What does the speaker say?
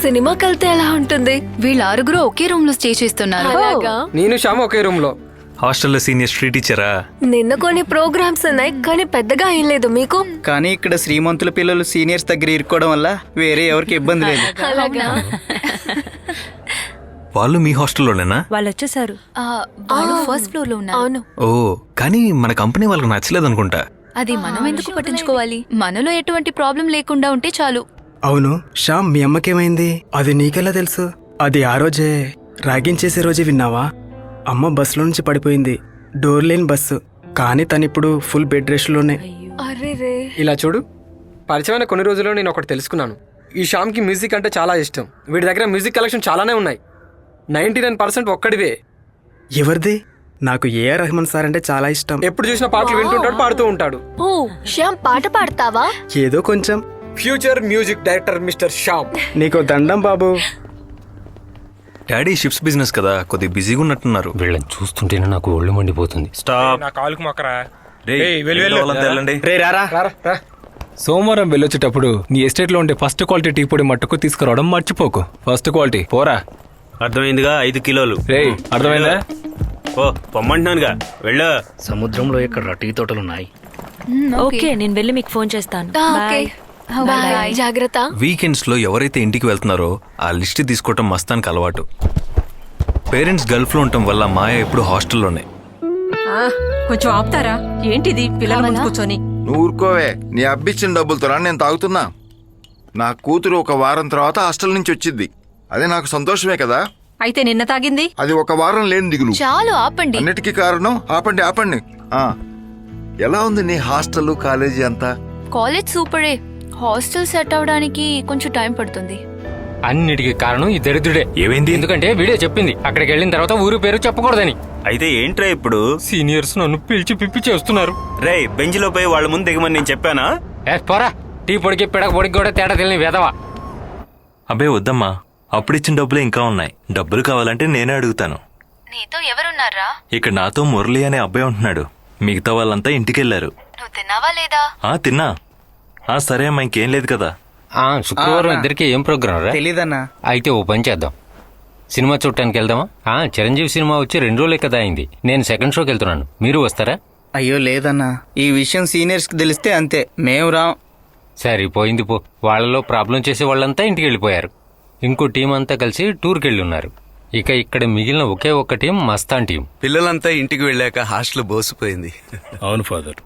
సినిమాకి వెళ్తే ఎలా ఉంటుంది? వీళ్ళ ఆరుగురు ఒకే రూమ్ లో స్టే చేస్తున్నారు. అలాగా? నేను శ్యామ్ ఒకే రూమ్ లో. హాస్టల్లో సీనియర్ స్ట్రీ టీచరా? నిన్న కొన్ని ప్రోగ్రామ్స్ ఉన్నాయి కానీ పెద్దగా ఏం లేదు. మీకు? కానీ ఇక్కడ శ్రీమంతుల పిల్లలు సీనియర్స్ దగ్గర ఇరుక్కోవడం వల్ల వేరే ఎవరికి ఇబ్బంది లేదు. అలాగా? వాళ్ళు మీ హాస్టల్లోనేనా? వాళ్ళు వచ్చేసారు. వాళ్ళు ఫస్ట్ ఫ్లోర్ లో ఉన్నారు. అవును. ఓ, కానీ మన కంపెనీ వాళ్ళకి నచ్చలేదు అనుకుంటా. అది మనం ఎందుకు పట్టించుకోవాలి? మనలో ఎటువంటి ప్రాబ్లం లేకుండా ఉంటే చాలు. అవును శ్యామ్, మీ అమ్మకేమైంది? అది నీకెలా తెలుసు? అది ఆ రోజే ర్యాగింగ్ చేసే రోజే విన్నావా? అమ్మ బస్సులో నుంచి పడిపోయింది. డోర్ లేని బస్సు, కానీ తనిప్పుడు ఫుల్ బెడ్ రెస్ట్ లోనే. అరే రే. ఇలా చూడు, పరిచయమైన కొన్ని రోజుల్లో నేను ఒకటి తెలుసుకున్నాను. ఈ శ్యామ్కి మ్యూజిక్ అంటే చాలా ఇష్టం. వీడి దగ్గర మ్యూజిక్ కలెక్షన్ చాలానే ఉన్నాయి. 99% ఒక్కడివే. ఎవరిది? నాకు ఏఆర్ రెహమాన్ సార్ అంటే చాలా ఇష్టం. ఎప్పుడు చూసిన పాటలు వింటుంటాడు, పాడుతూ ఉంటాడు. ఓ శ్యామ్, పాట పాడతావా? ఏదో కొంచెం. Future music director mister Shyam. నీకో దండం బాబు. డాడీ షిప్స్ బిజినెస్ కదా, కొద్దిగా బిజీగా ఉన్నట్టున్నారు. వీళ్ళని చూస్తుంటేనే నాకు ఒళ్ళు మండిపోతుంది. స్టాప్. నా కాలుకు మొక్కరా. రే రారా. రారా, రా. సోమవారం వెళ్ళొచ్చేటప్పుడు నీ ఎస్టేట్ లో ఉండే ఫస్ట్ క్వాలిటీ టీ పొడి మట్టుకు తీసుకురావడం మర్చిపోకు. ఫస్ట్ క్వాలిటీ పోరా. అర్థమైందిగా, 5 కిలోలు. రే, అర్థమైందా? ఓ పొమ్మంటున్నానుగా, వెళ్ళా. సముద్రంలో ఇక్కడ టీ తోటలున్నాయి. ఓకే, నేను వెళ్ళి మీకు ఫోన్ చేస్తాను. Okay, bye. జాగ్రత్త. వీకెండ్స్ లో ఎవరైతే ఇంటికి వెళ్తున్నారో ఆ లిస్ట్ తీసుకోవటం మస్తానికి అలవాటు. పేరెంట్స్ గల్ఫ్ లో ఉండటం వల్ల మాయ ఎప్పుడు హాస్టల్లోనే. కొంచెం ఆపుతారా? ఏంటిది పిల్లల ముందు కూర్చొని? నువ్వు ఊరుకోవే. నీ అబ్బిచ్చిన డబ్బులతో నేను తాగుతున్నా. నా కూతురు ఒక వారం తర్వాత హాస్టల్ నుంచి వచ్చింది. అదే నాకు సంతోషమే కదా. అయితే నిన్న తాగింది? అది ఒక వారం లేని దిగులు. చాలు ఆపండి. అన్నిటికీ కారణం ఆపండి ఆపండి. ఎలా ఉంది నీ హాస్టల్ కాలేజీ అంతా? కాలేజ్ సూపరే. హాస్టల్ సెట్ అవడానికి కొంచెం టైం పడుతుంది. అన్నిటికీ కారణం ఈ దరిద్రుడే. ఏమైంది? ఎందుకంటే వీడియో చెప్పింది అక్కడికి వెళ్ళిన తర్వాత ఊరు పేరు చెప్పకూడదని. అయితే ఏంట్రా ఇప్పుడు? సీనియర్స్ నన్ను పిలిచి పిప్పి చేస్తున్నారు. రేయ్, బెంచ్ లో పోయి వాళ్ళ ముందు దిగమని నేను చెప్పానా? పోరా, టీ పొడికి పిడక పొడికి కూడా తేడా తెలియని వెదవా. అబ్బే వద్దమ్మా, అప్పుడిచ్చిన డబ్బులే ఇంకా ఉన్నాయి. డబ్బులు కావాలంటే నేనే అడుగుతాను. నీతో ఎవరున్నారా? ఇక్కడ నాతో మురళి అనే అబ్బాయి ఉంటున్నాడు. మిగతా వాళ్ళంతా ఇంటికెళ్లారు. నువ్వు తిన్నావా లేదా? తిన్నా. సరే అమ్మా, ఇంకేం లేదు కదా. శుక్రవారం ఇద్దరికి ఏం ప్రోగ్రాం రా? తెలీదన్నా. అయితే ఓ పని చేద్దాం, సినిమా చూడటానికి వెళ్దామా? చిరంజీవి సినిమా వచ్చి 2 రోజులే కదా అయింది. నేను సెకండ్ షోకి వెళ్తున్నాను, మీరు వస్తారా? అయ్యో లేదన్నా, ఈ విషయం సీనియర్స్ కి తెలిస్తే అంతే, మేము రాం. సరిపోయింది పో. వాళ్ళలో ప్రాబ్లం చేసే వాళ్ళంతా ఇంటికి వెళ్ళిపోయారు. ఇంకో టీం అంతా కలిసి టూర్కి వెళ్ళి ఉన్నారు. ఇక ఇక్కడ మిగిలిన ఒకే ఒక్క టీం మస్తాన్ టీం. పిల్లలంతా ఇంటికి వెళ్ళాక హాస్టల్ బోసిపోయింది. అవును ఫాదర్.